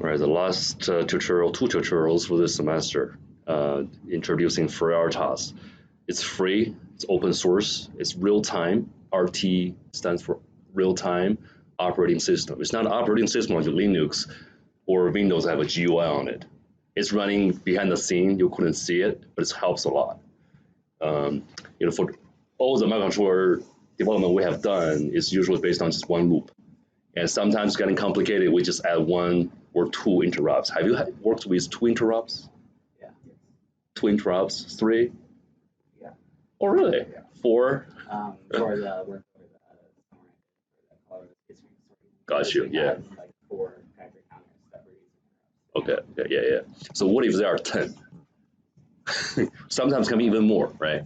right, the last two tutorials for this semester, introducing freeRTOS. It's free, it's open source, it's real-time. RT stands for real-time operating system. It's not an operating system like Linux or Windows have a GUI on it. It's running behind the scene. You couldn't see it, but it helps a lot. For all the microcontroller development we have done is usually based on just one loop. And sometimes getting complicated, we just add one or two interrupts. Have you worked with two interrupts? Yeah. Two interrupts? Three? Yeah. Oh, really? Yeah. Four? For the work for the color history. Got you, yeah. Like 4 factor counters that we're using. Okay, yeah. So what if there are 10? Sometimes can be even more, right?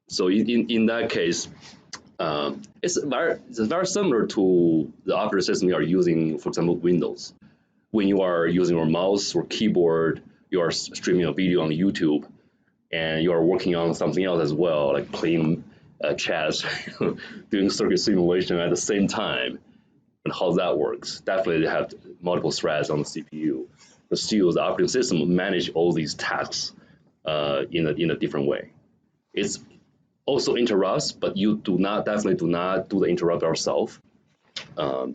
So in that case, it's very similar to the operating system you are using, for example, Windows. When you are using your mouse or keyboard, you are streaming a video on YouTube, and you are working on something else as well, like playing chess, doing circuit simulation at the same time, and how that works. Definitely they have multiple threads on the CPU, but still the operating system manage all these tasks in a different way. It's also interrupts, but you definitely do not do the interrupt yourself.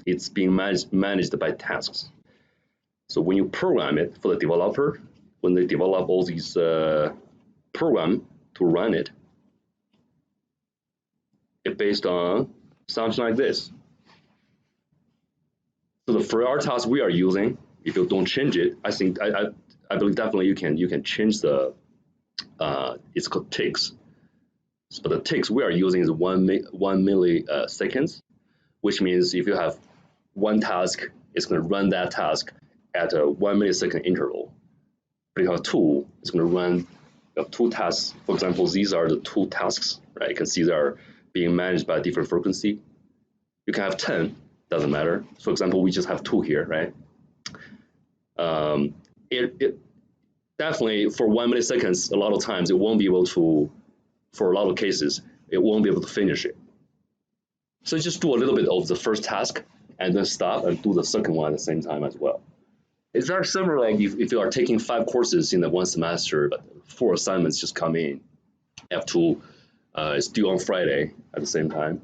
It's being managed by tasks. So when you program it for the developer, when they develop all these program to run it, it's based on something like this. So the freeRTOS we are using, if you don't change it, I think I believe definitely you can change the it's called ticks. But the ticks we are using is 1 milliseconds, which means if you have one task, it's going to run that task at a 1 millisecond interval. But if you have two, it's going to run two tasks. For example, these are the two tasks, right? You can see they are being managed by a different frequency. You can have 10, doesn't matter. For example, we just have 2 here, right? It definitely for 1 millisecond, a lot of times it won't be able to. For a lot of cases, it won't be able to finish it. So just do a little bit of the first task and then stop and do the second one at the same time as well. It's very similar like if you are taking 5 courses in the one semester, but 4 assignments just come in. You have to, it's due on Friday at the same time.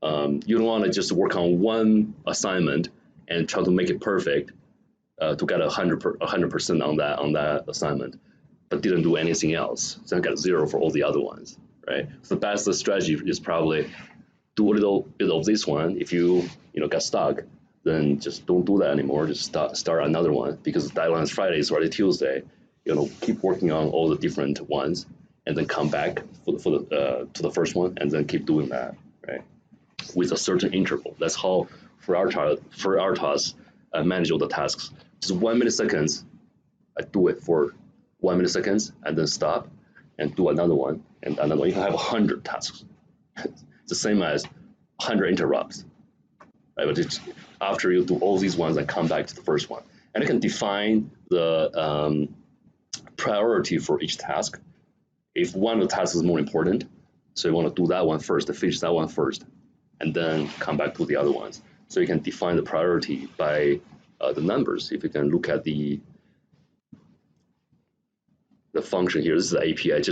You don't want to just work on one assignment and try to make it perfect to get 100% on that assignment, but didn't do anything else. So I got 0 for all the other ones, right? So the best strategy is probably do a little bit of this one. If you get stuck, then just don't do that anymore. Just start another one, because the deadline is Friday, it's already Tuesday. Keep working on all the different ones, and then come back to the first one, and then keep doing that, right? With a certain interval. That's how freeRTOS manage all the tasks. Just 1 millisecond, I do it for 1 millisecond, and then stop and do another one and another one. You can have 100 tasks. It's the same as 100 interrupts, right? But it's after you do all these ones and come back to the first one, and you can define the priority for each task. If one of the tasks is more important, so you want to do that one first, finish that one first, and then come back to the other ones. So you can define the priority by the numbers. If you can look at the function here, this is the API.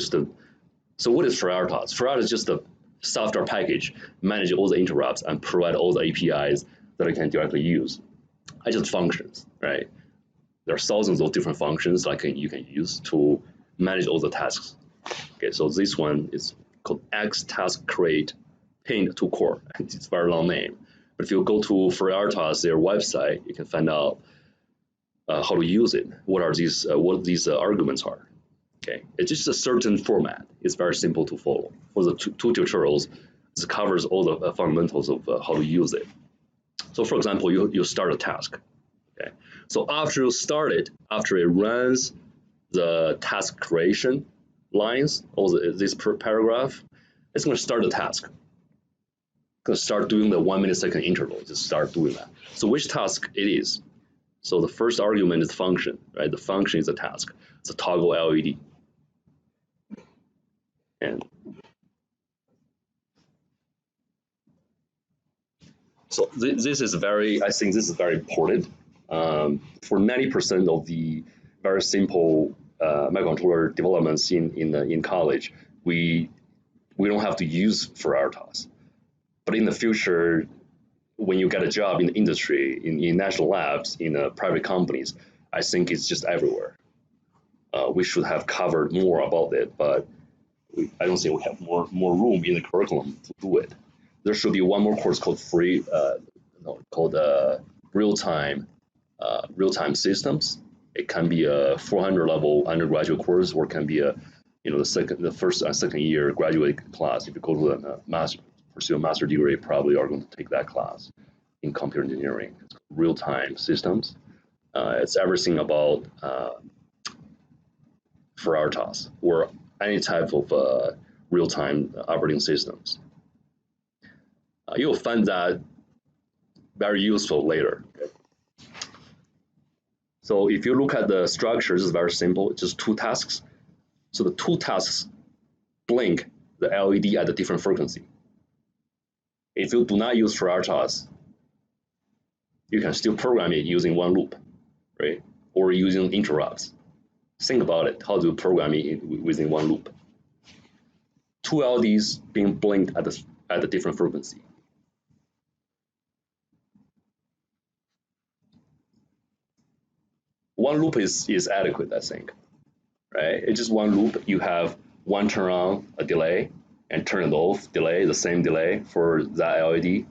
So what is freeRTOS? freeRTOS is just a software package, manage all the interrupts and provide all the APIs that I can directly use. I just functions, right? There are thousands of different functions you can use to manage all the tasks. Okay, so this one is called X task create pinned to core. It's a very long name, but if you go to freeRTOS, their website, you can find out how to use it. What these arguments are. Okay, it's just a certain format. It's very simple to follow. For the two tutorials, this covers all the fundamentals of how to use it. So for example, you start a task. Okay, so after you start it, after it runs the task creation lines, this paragraph, it's going to start the task. It's going to start doing the 1 millisecond interval. Just start doing that. So which task it is? So the first argument is the function, right? The function is the task. It's a toggle LED. And so I think this is very important. For 90% of the very simple microcontroller developments in college, we don't have to use freeRTOS. But in the future, when you get a job in the industry, in national labs, in private companies, I think it's just everywhere. We should have covered more about it, but I don't think we have more room in the curriculum to do it. There should be one more course called real-time systems. It can be a 400 level undergraduate course, or it can be the first and second year graduate class. If you go to a pursue a master degree, probably are going to take that class in computer engineering. It's real-time systems. It's everything about freeRTOS or any type of real-time operating systems. You'll find that very useful later. Okay? So if you look at the structure, this is very simple. It's just two tasks. So the two tasks blink the LED at a different frequency. If you do not use freeRTOS, you can still program it using one loop, right? Or using interrupts. Think about it, how to program it within one loop. Two LEDs being blinked at a different frequency. One loop is adequate, I think, right? It's just one loop. You have one turn on, a delay, and turn it off, delay, the same delay for that LED,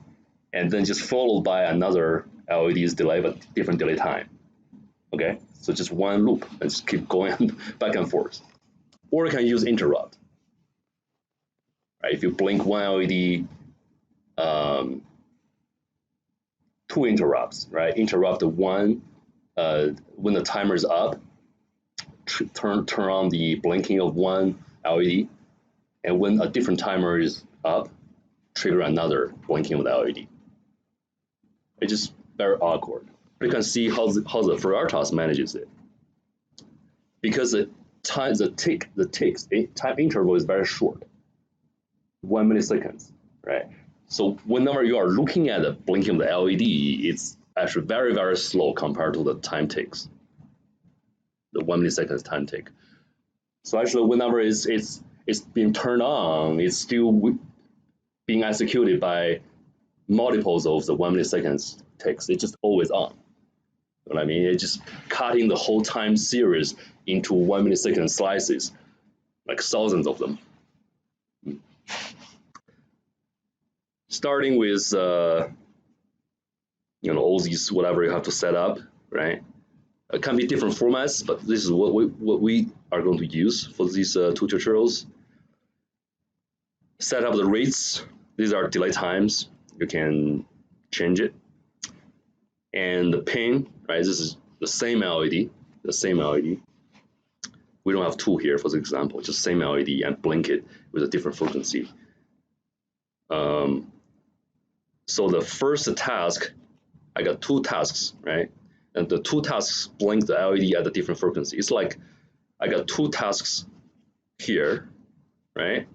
and then just followed by another LED's delay, but different delay time. Okay, so just one loop and just keep going back and forth. Or you can use interrupt. Right? If you blink one LED, two interrupts, right? Interrupt one when the timer is up, turn on the blinking of one LED, and when a different timer is up, trigger another blinking of the LED. It's just very awkward. You can see how the freeRTOS manages it. Because the time interval is very short, 1 millisecond, right? So whenever you are looking at the blinking of the LED, it's actually very, very slow compared to the time ticks, the 1 millisecond time tick. So actually, whenever it's being turned on, it's still being executed by multiples of the 1 millisecond ticks. It's just always on. You know what I mean? It's just cutting the whole time series into 1 millisecond slices, like thousands of them. Starting with all these whatever you have to set up, right? It can be different formats, but this is what we are going to use for these two tutorials. Set up the rates. These are delay times. You can change it. And the pin, right? This is the same LED, the same LED. We don't have two here for the example, just same LED and blink it with a different frequency. So the first task, I got two tasks, right? And the two tasks blink the LED at a different frequency. It's like I got two tasks here, right?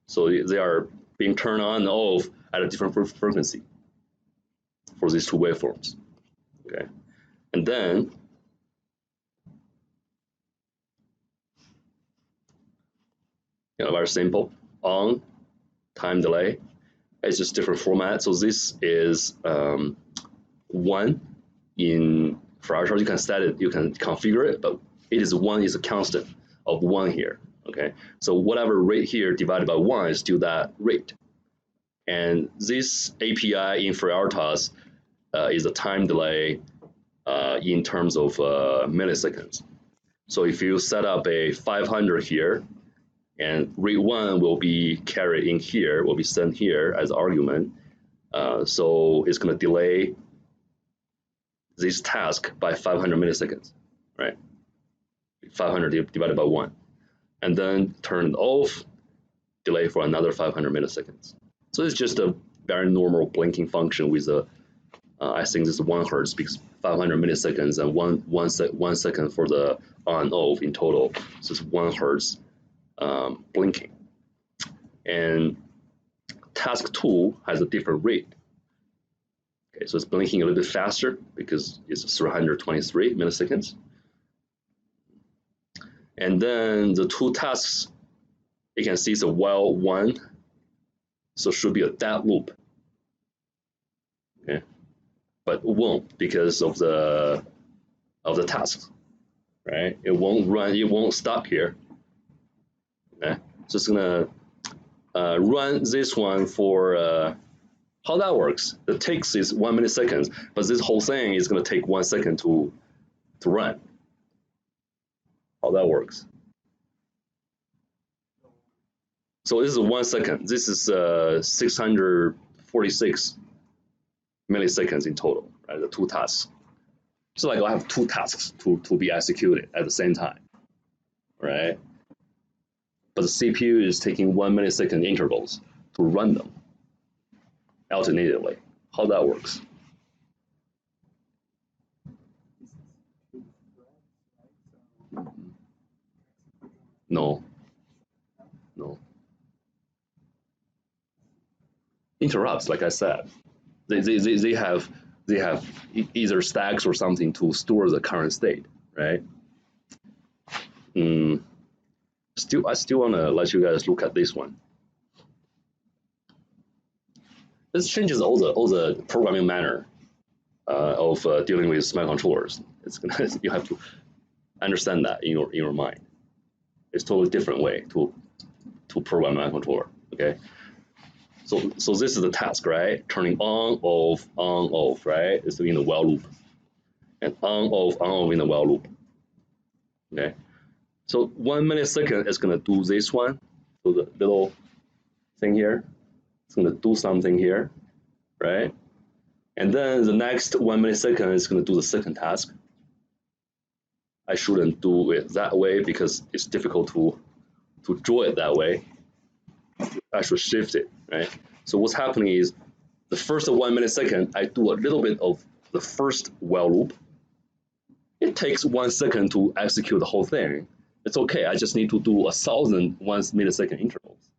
So they are being turned on and off at a different frequency for these two waveforms, okay? And then very simple, on, time delay. It's just different format. So this is 1 in freeRTOS. You can set it, you can configure it, but it is 1 is a constant of 1 here. Okay, so whatever rate here divided by 1 is still that rate. And this API in freeRTOS is a time delay in terms of milliseconds. So if you set up a 500 here, and rate 1 will be carried in here, will be sent here as argument. So it's going to delay this task by 500 milliseconds, right? 500 divided by 1. And then turn it off, delay for another 500 milliseconds. So it's just a very normal blinking function with a, I think this is 1 hertz because 500 milliseconds and one second for the on off in total. So it's 1 hertz blinking. And task 2 has a different rate. Okay, so it's blinking a little bit faster because it's 323 milliseconds. And then the two tasks, you can see it's a while one, so it should be a dead loop. Okay, but it won't because of the tasks, right? It won't run, it won't stop here. Okay, so it's gonna run this one for how that works. The takes is 1 millisecond, but this whole thing is gonna take 1 second to run. How that works. So this is 1 second. This is 646 milliseconds in total, right? The two tasks. So like I have two tasks to be executed at the same time, right? But the CPU is taking 1 millisecond intervals to run them alternatively. How that works? No. Interrupts, like I said, they have either stacks or something to store the current state, right? I still want to let you guys look at this one. This changes all the programming manner of dealing with microcontrollers. You have to understand that in your mind. It's a totally different way to program a microcontroller. Okay. So this is the task, right? Turning on, off, right? It's in the while loop, and on, off in the while loop. Okay. So 1 millisecond is gonna do this one. So the little thing here, it's gonna do something here, right? And then the next 1 millisecond is gonna do the second task. I shouldn't do it that way because it's difficult to draw it that way. I should shift it, right? So what's happening is the first 1 millisecond, I do a little bit of the first while loop. It takes 1 second to execute the whole thing. It's okay, I just need to do 1,000 1 millisecond intervals.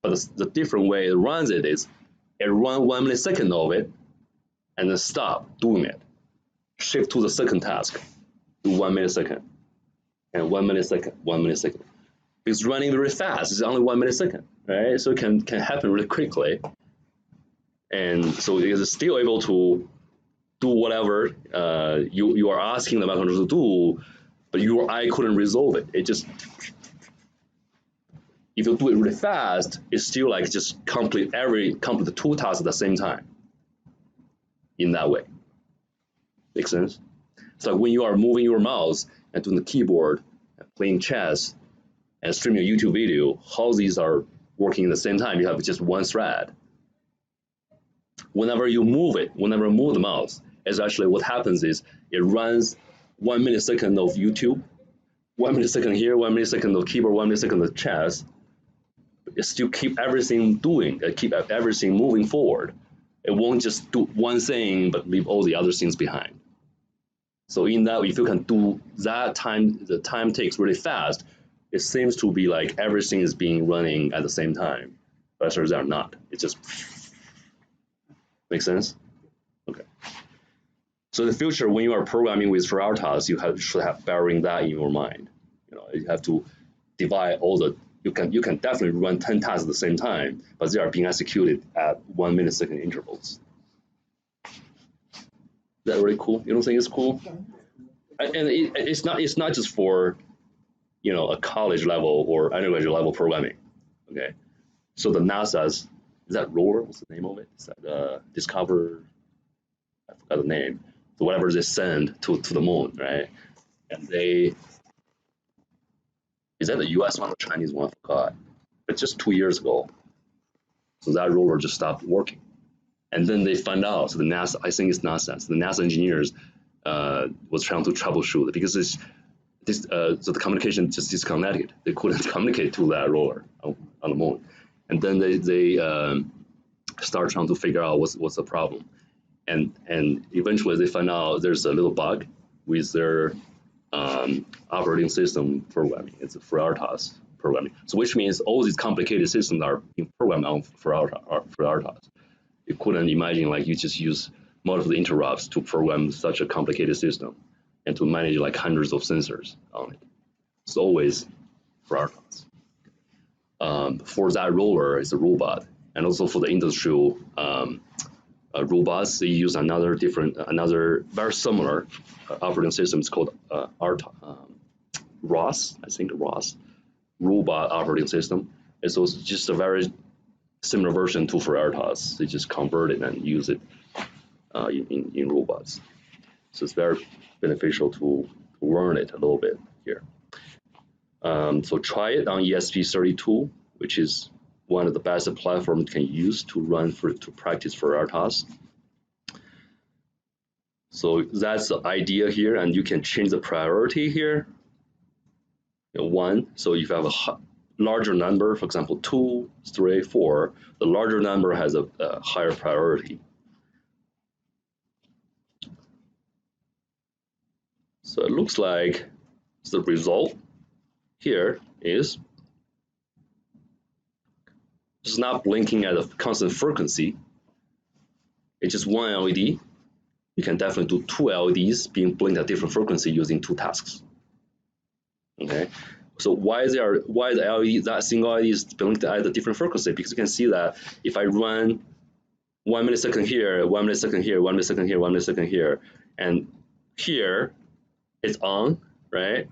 But the different way it runs it is, it runs 1 millisecond of it, and then stop doing it. Shift to the second task, do 1 millisecond, and 1 millisecond, 1 millisecond. It's running very fast, it's only 1 millisecond, right? So it can happen really quickly. And so it is still able to do whatever you are asking the microcontroller to do, but your eye couldn't resolve it. It just, if you do it really fast, it's still like just complete the two tasks at the same time. In that way. Make sense? So when you are moving your mouse and doing the keyboard, and playing chess, and streaming a YouTube video, how these are working at the same time, you have just one thread. Whenever you move the mouse, it's actually what happens is it runs 1 millisecond of YouTube, 1 millisecond here, 1 millisecond of keyboard, 1 millisecond of chess. It still keep everything keep everything moving forward. It won't just do one thing but leave all the other things behind. So in that, if you can do that the time takes really fast, it seems to be like everything is being running at the same time, but actually they're not. It just makes sense. Okay. So in the future, when you are programming with freeRTOS, you should have bearing that in your mind. You have to divide all the. You can definitely run 10 tasks at the same time, but they are being executed at 1 millisecond intervals. Is that really cool? You don't think it's cool? And it's not just for a college level or undergraduate level programming. Okay, so the NASA's, is that rover? What's the name of it? Is that Discover? I forgot the name. So whatever they send to the moon, right? And is that the U.S. one or Chinese one? I forgot. But just 2 years ago, so that rover just stopped working. And then they found out, so the NASA, I think it's NASA, so the NASA engineers was trying to troubleshoot it because so the communication just disconnected. They couldn't communicate to that rover on the moon. And then they start trying to figure out what's the problem. And eventually they find out there's a little bug with their operating system programming. It's a freeRTOS programming. So which means all these complicated systems are being programmed on freeRTOS. You couldn't imagine like you just use multiple interrupts to program such a complicated system and to manage like hundreds of sensors on it. It's always freeRTOS. For that roller, it's a robot, and also for the industrial robots, they use another very similar operating system. It's called ROS, I think ROS, robot operating system. And so it's just a very similar version to freeRTOS. They just convert it and use it in robots. So it's very beneficial to learn it a little bit here. So try it on ESP32, which is one of the best platforms you can use to practice freeRTOS. So that's the idea here, and you can change the priority here. 1, so if you have a larger number, for example, 2, 3, 4, the larger number has a higher priority. So it looks like the result here is it's not blinking at a constant frequency. It's just one LED. You can definitely do 2 LEDs being blinked at different frequency using 2 tasks. Okay, so why the LED, that single LED is blinked at a different frequency? Because you can see that if I run 1 millisecond here, 1 millisecond here, 1 millisecond here, 1 millisecond here, and here it's on, right?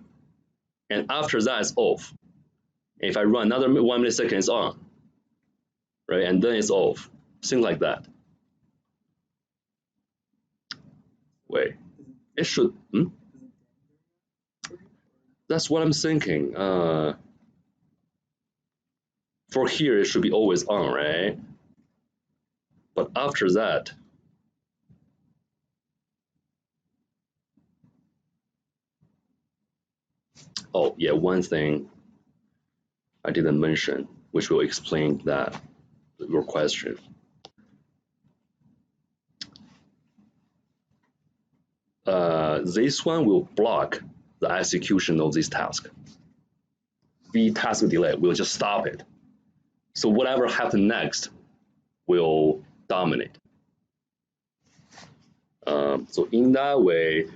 And after that it's off. And if I run another 1 millisecond, it's on, right? And then it's off, things like that. Wait, it should. That's what I'm thinking. For here, it should be always on, right? But after that, oh yeah, one thing I didn't mention, which will explain that your question. This one will block the execution of this task. The task delay will just stop it. So whatever happens next will dominate. So in that way,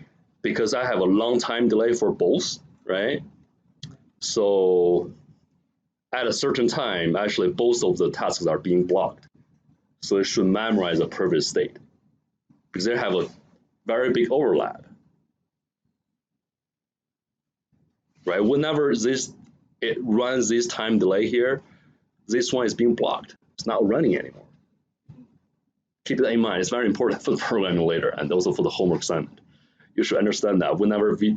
because I have a long time delay for both, right? So at a certain time, actually both of the tasks are being blocked. So it should memorize the previous state because they have a very big overlap. Right, whenever it runs this time delay here, this one is being blocked. It's not running anymore. Keep that in mind. It's very important for the programming later and also for the homework assignment. You should understand that whenever V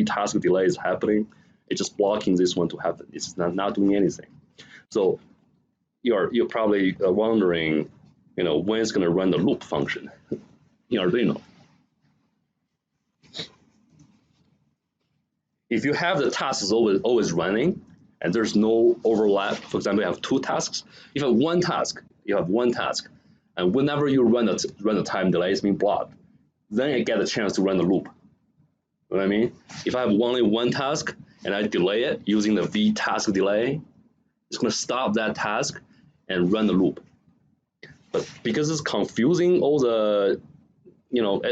task delay is happening, it's just blocking this one to happen. It's not doing anything. So you're probably wondering, when it's going to run the loop function in Arduino. If you have the tasks always running and there's no overlap, for example, you have 2 tasks. If you have one task, and whenever you run the time delay, it's being blocked. Then I get a chance to run the loop. You know what I mean? If I have only one task and I delay it using the V task delay, it's going to stop that task and run the loop. But because it's confusing all the,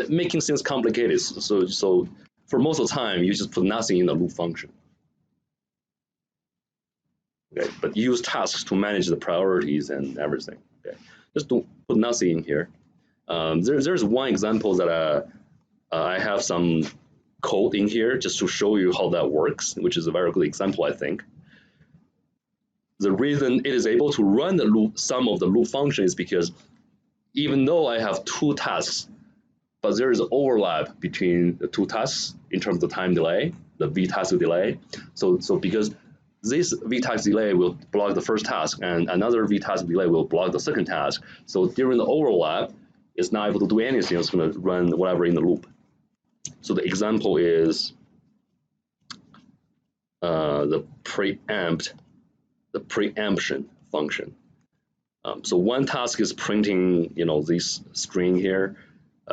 making things complicated. So for most of the time, you just put nothing in the loop function. Okay, but use tasks to manage the priorities and everything. Okay, just don't put nothing in here. There's one example that I have some code in here just to show you how that works, which is a very good example, I think. The reason it is able to run the loop, some of the loop function is because even though I have 2 tasks, but there is overlap between the 2 tasks in terms of the time delay, the V task delay. So because this V task delay will block the first task and another V task delay will block the second task. So during the overlap, it's not able to do anything. It's going to run whatever in the loop. So the example is the preemption function. So one task is printing, this string here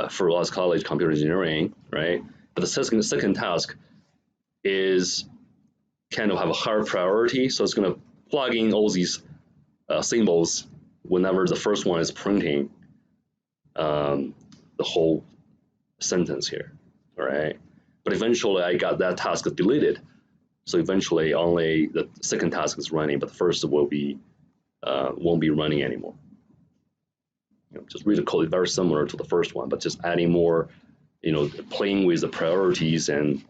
for Los College Computer Engineering, right? But the second task is kind of have a higher priority, so it's going to plug in all these symbols whenever the first one is printing the the whole sentence here, all right? But eventually I got that task deleted. So eventually only the second task is running, but the first will be won't be running anymore. Just read the code, very similar to the first one, but just adding more, playing with the priorities and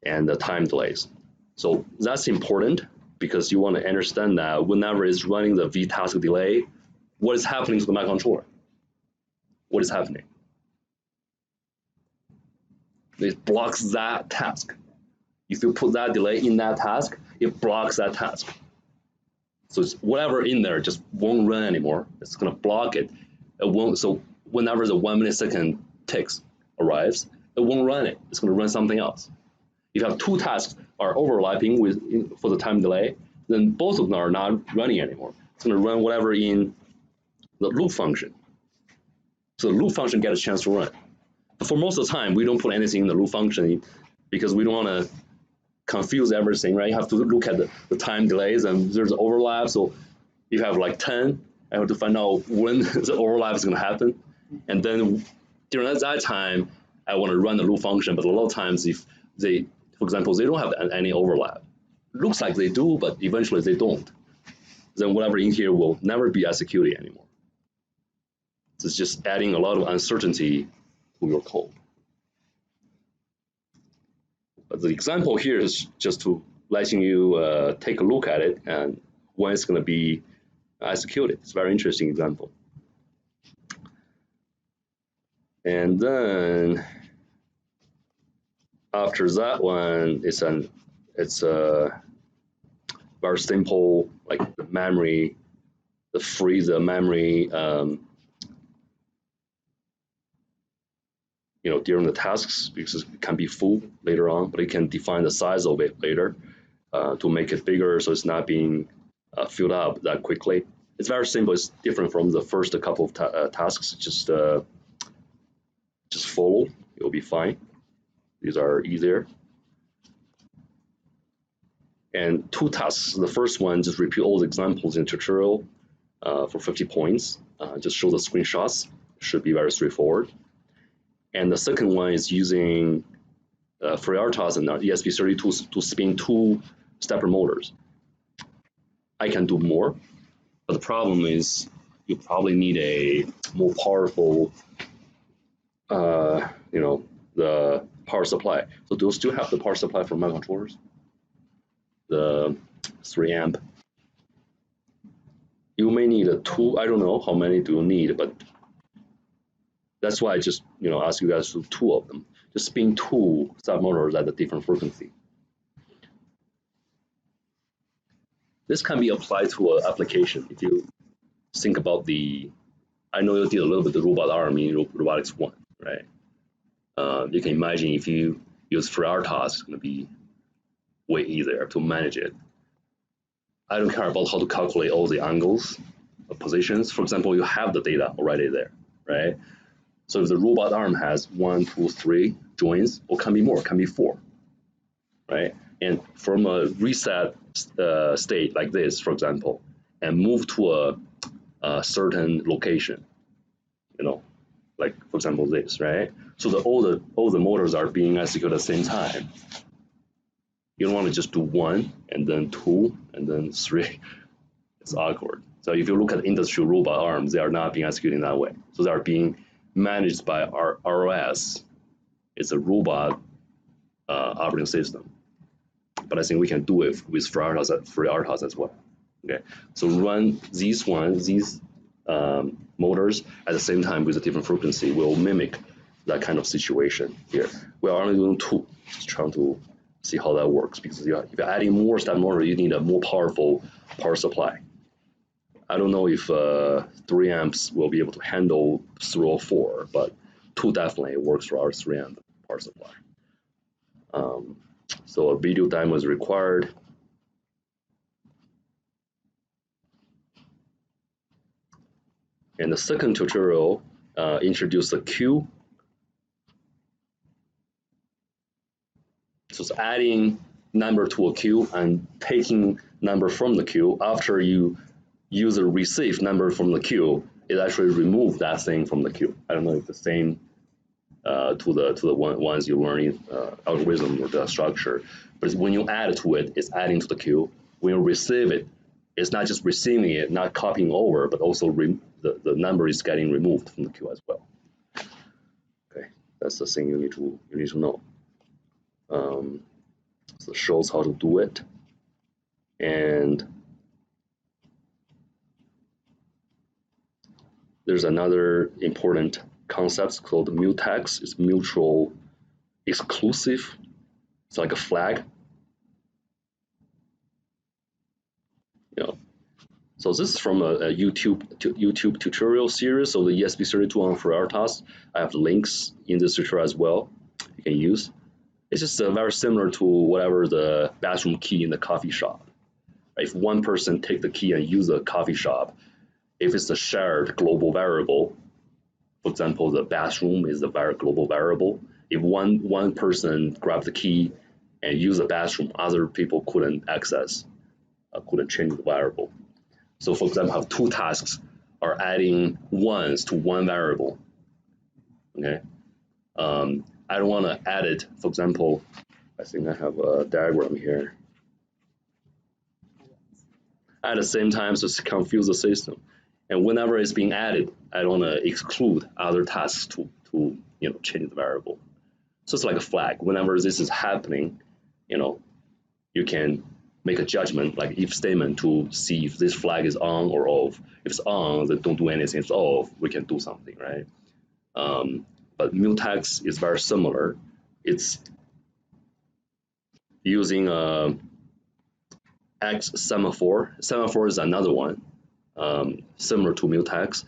the time delays. So that's important because you want to understand that whenever it's running the V task delay, what is happening to the microcontroller? What is happening? It blocks that task. If you put that delay in that task, it blocks that task. So it's whatever in there just won't run anymore. It's gonna block it. It won't. So whenever the 1 millisecond ticks arrives, it won't run it. It's gonna run something else. If you have two tasks are overlapping for the time delay, then both of them are not running anymore. It's gonna run whatever in the loop function. So the loop function gets a chance to run. But for most of the time, we don't put anything in the loop function because we don't want to confuse everything, right? You have to look at the time delays and there's overlap. So you have like 10, I have to find out when the overlap is going to happen. And then during that time, I want to run the loop function. But a lot of times, if they, for example, they don't have any overlap, looks like they do, but eventually they don't. Then whatever in here will never be executed anymore. So it's just adding a lot of uncertainty to your code. But the example here is just to letting you take a look at it and when it's going to be executed. It's a very interesting example. And then after that one, it's a very simple, like the memory, freeze the memory. During the tasks, because it can be full later on, but it can define the size of it later to make it bigger so it's not being filled up that quickly. It's very simple. It's different from the first couple of tasks. Just follow. It'll be fine. These are easier. And two tasks. The first one, just repeat all the examples in tutorial for 50 points. Just show the screenshots. It should be very straightforward. And the second one is using freeRTOS and ESP32 to spin two stepper motors. I can do more, but the problem is you probably need a more powerful, the power supply. So do you still have the power supply for microcontrollers? The 3 amp. You may need a 2. I don't know how many do you need, but that's why I just ask you guys to do 2 of them. Just spin 2 step motors at a different frequency. This can be applied to an application. If you think about I know you did a little bit of the robot arm in Robotics 1, right? You can imagine if you use freeRTOS, it's going to be way easier to manage it. I don't care about how to calculate all the angles of positions. For example, you have the data already there, right? So if the robot arm has 1, 2, 3 joints, or can be more, can be 4, right? And from a reset state like this, for example, and move to a certain location, like for example this, right? So all the motors are being executed at the same time. You don't want to just do 1 and then 2 and then 3. It's awkward. So if you look at industrial robot arms, they are not being executed that way. So they are being managed by our ROS. It's a robot operating system. But I think we can do it with freeRTOS as well. Okay, so run these motors at the same time with a different frequency will mimic that kind of situation here. We are only doing 2, just trying to see how that works, because if you're adding more step motor, you need a more powerful power supply. I don't know if 3 amps will be able to handle 3 or 4, but 2 definitely works for our 3 amp power supply. So a video demo is required. And the second tutorial introduced a queue. So it's adding number to a queue and taking number from the queue. After you user receive number from the queue, it actually removed that thing from the queue. I don't know if the same to the ones you learn algorithm or the structure, but when you add to it, it's adding to the queue. When you receive it, it's not just receiving it, not copying over, but also the number is getting removed from the queue as well. Okay, that's the thing you need to know. So it shows how to do it, and there's another important concept called mutex. It's mutual exclusive. It's like a flag. You know, so this is from a YouTube tutorial series of the ESP32 on freeRTOS. I have links in this tutorial as well. You can use. It's just very similar to whatever the bathroom key in the coffee shop. If one person take the key and use the coffee shop, if it's a shared global variable, for example, the bathroom is a very global variable. If one person grab the key and use the bathroom, other people couldn't access, couldn't change the variable. So for example, I have two tasks are adding ones to one variable. Okay, I don't want to add it. For example, I think I have a diagram here. At the same time, so it's confuse the system. And whenever it's being added, I don't want to exclude other tasks to change the variable. So it's like a flag. Whenever this is happening, you can make a judgment, like if statement, to see if this flag is on or off. If it's on, then don't do anything. If it's off, we can do something, right? But mutex is very similar. It's using a X semaphore. Semaphore is another one, similar to mutex,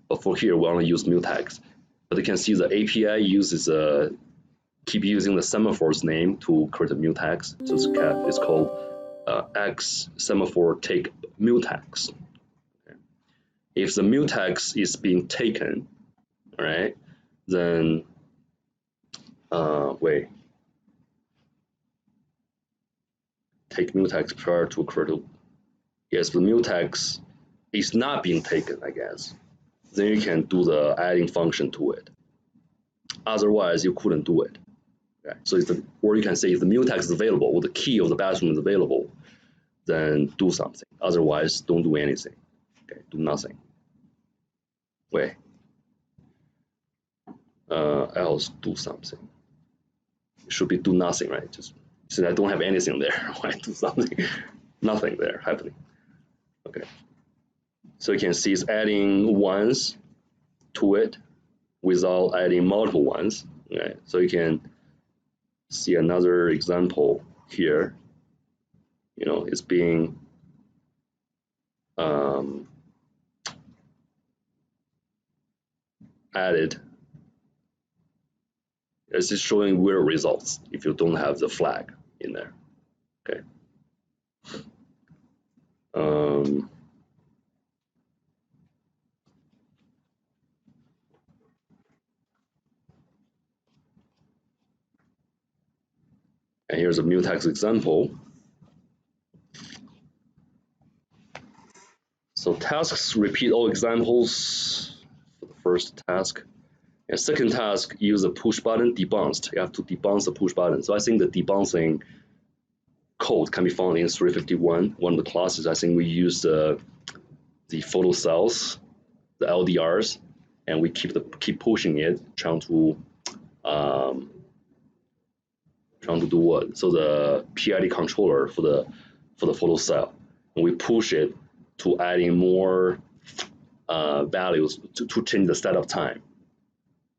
but for here we want to use mutex. But you can see the API uses keep using the semaphore's name to create a mutex. So it's called X semaphore take mutex. Okay. If the mutex is being taken, all right, then wait. Take mutex prior to create. Yes, the mutex is not being taken, I guess. Then you can do the adding function to it. Otherwise, you couldn't do it. Okay. So or you can say if the mutex is available or the key of the bathroom is available, then do something. Otherwise, don't do anything. Okay, do nothing. Wait. Else do something. It should be do nothing, right? Just since I don't have anything there, why do something? Nothing there happening. Okay. So you can see it's adding ones to it without adding multiple ones. Okay. So you can see another example here. It's being added. It's just showing weird results if you don't have the flag in there. Okay. And here's a mutex example. So tasks repeat all examples for the first task. And second task, use a push button debounced. You have to debounce the push button. So I think the debouncing code can be found in 351. One of the classes, I think we use the photo cells, the LDRs, and we keep pushing it, trying to do what? So the PID controller for the photo cell, and we push it to adding more values to change the setup time,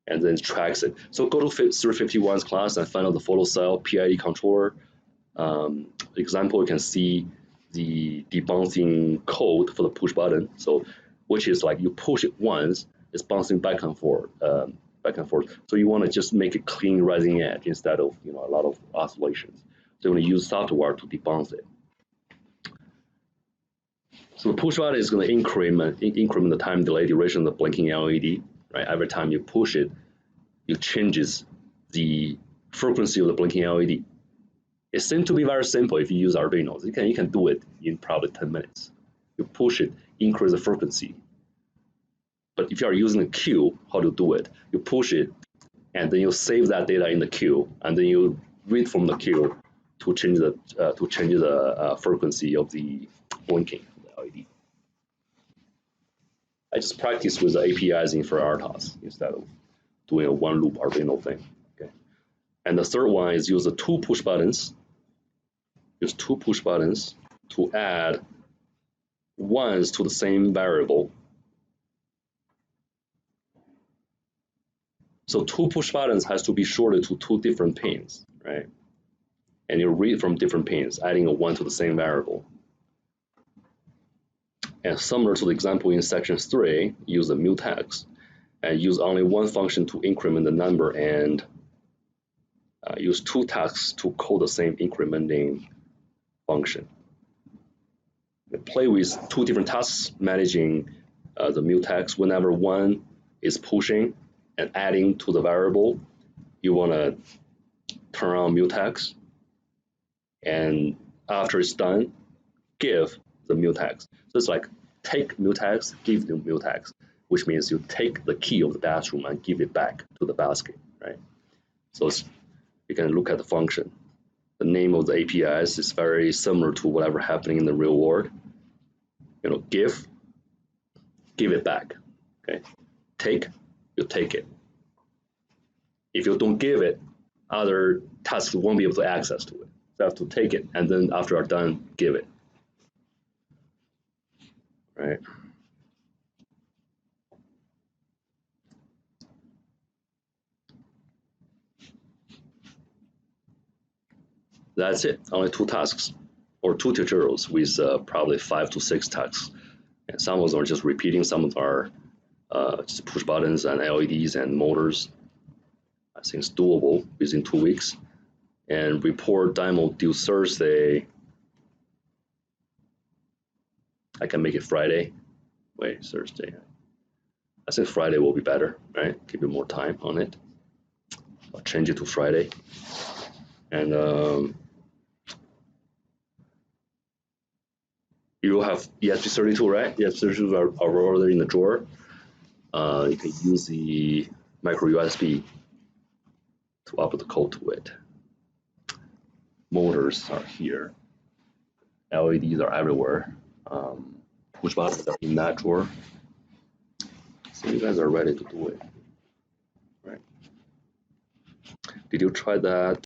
and then it tracks it. So go to 351's class and find out the photo cell PID controller example. You can see the debouncing code for the push button. So which is like you push it once, it's bouncing back and forth. So you want to just make a clean rising edge instead of a lot of oscillations. So you want to use software to debounce it. So the push button is going to increment the time delay duration of the blinking LED. Right, every time you push it, it changes the frequency of the blinking LED. It seems to be very simple if you use Arduino. You can do it in probably 10 minutes. You push it, increase the frequency. But if you are using a queue, how to do it? You push it, and then you save that data in the queue, and then you read from the queue to change the frequency of the blinking of the LED. I just practice with the APIs in freeRTOS instead of doing a one loop Arduino thing. Okay. And the third one is use the two push buttons. Use two push buttons to add ones to the same variable. So two push buttons has to be shorted to two different pins, right? And you read from different pins, adding a one to the same variable. And similar to the example in section 3, use the mutex and use only one function to increment the number and use two tasks to call the same incrementing function. Play with two different tasks managing the mutex. Whenever one is pushing and adding to the variable, you want to turn on mutex, and after it's done, give the mutex. So it's like take mutex, give the mutex, which means you take the key of the bathroom and give it back to the basket, right? So you can look at the function. The name of the APIs is very similar to whatever happening in the real world. You know, give it back. Okay, take, you take it. If you don't give it, other tasks won't be able to access to it. So you have to take it, and then after you're done, give it. Right. That's it. Only two tasks, or two tutorials with probably 5 to 6 tasks. And some of them are just repeating. Some of them are just push buttons and LEDs and motors. I think it's doable within 2 weeks. And report demo due Thursday. I can make it Friday. Wait, Thursday. I think Friday will be better, right? Give you more time on it. I'll change it to Friday. And you have ESP32, right? ESP32 are already in the drawer. You can use the micro USB to upload the code to it. Motors are here. LEDs are everywhere. Push buttons are in that drawer. So you guys are ready to do it, right? Did you try that